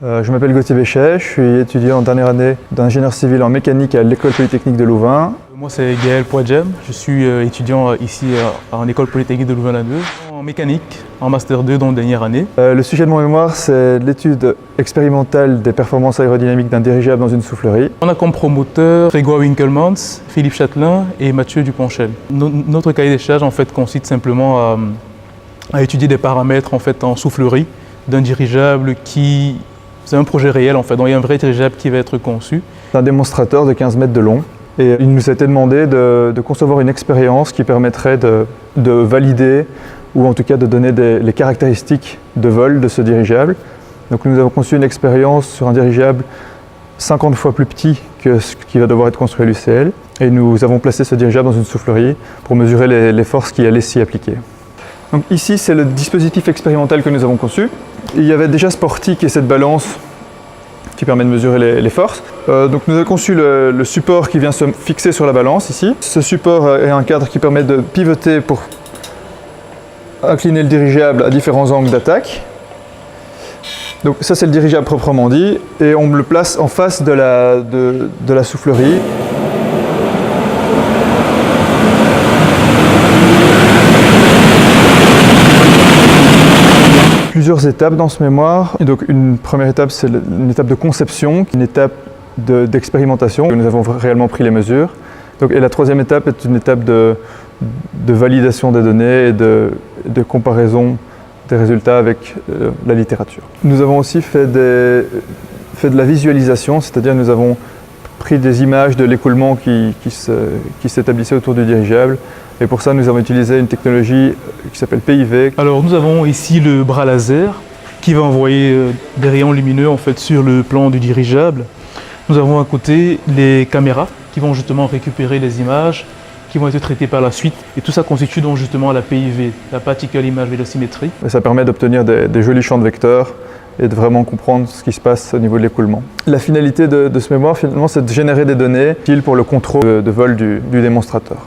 Je m'appelle Gauthier Béchet, je suis étudiant en dernière année d'ingénieur civil en mécanique à l'École Polytechnique de Louvain. Moi c'est Gaël Poidjem, je suis étudiant ici en École Polytechnique de Louvain 2, en mécanique, en Master 2 dans la dernière année. Le sujet de mon mémoire, c'est l'étude expérimentale des performances aérodynamiques d'un dirigeable dans une soufflerie. On a comme promoteurs Grégoire Winkelmans, Philippe Châtelain et Mathieu Duponchel. Notre cahier des charges en fait consiste simplement à étudier des paramètres en fait en soufflerie d'un dirigeable qui... C'est un projet réel en fait, donc il y a un vrai dirigeable qui va être conçu. C'est un démonstrateur de 15 mètres de long et il nous a été demandé de concevoir une expérience qui permettrait de valider ou en tout cas de donner les caractéristiques de vol de ce dirigeable. Donc nous avons conçu une expérience sur un dirigeable 50 fois plus petit que ce qui va devoir être construit à l'UCL et nous avons placé ce dirigeable dans une soufflerie pour mesurer les forces qui allaient s'y appliquer. Donc ici c'est le dispositif expérimental que nous avons conçu. Il y avait déjà ce portique et cette balance qui permet de mesurer les forces. Donc nous avons conçu le support qui vient se fixer sur la balance ici. Ce support est un cadre qui permet de pivoter pour incliner le dirigeable à différents angles d'attaque. Donc ça c'est le dirigeable proprement dit et on le place en face de la soufflerie. Plusieurs étapes dans ce mémoire. Et donc une première étape, c'est une étape de conception, une étape d'expérimentation. Nous avons réellement pris les mesures. Et la troisième étape est une étape de validation des données et de comparaison des résultats avec la littérature. Nous avons aussi fait de la visualisation, c'est-à-dire nous avons pris des images de l'écoulement qui s'établissait autour du dirigeable. Et pour ça, nous avons utilisé une technologie qui s'appelle PIV. Alors nous avons ici le bras laser qui va envoyer des rayons lumineux en fait, sur le plan du dirigeable. Nous avons à côté les caméras qui vont justement récupérer les images qui vont être traitées par la suite. Et tout ça constitue donc justement la PIV, la Particle Image Velocimetry. Et ça permet d'obtenir des jolis champs de vecteurs et de vraiment comprendre ce qui se passe au niveau de l'écoulement. La finalité de ce mémoire, finalement, c'est de générer des données utiles pour le contrôle de vol du démonstrateur.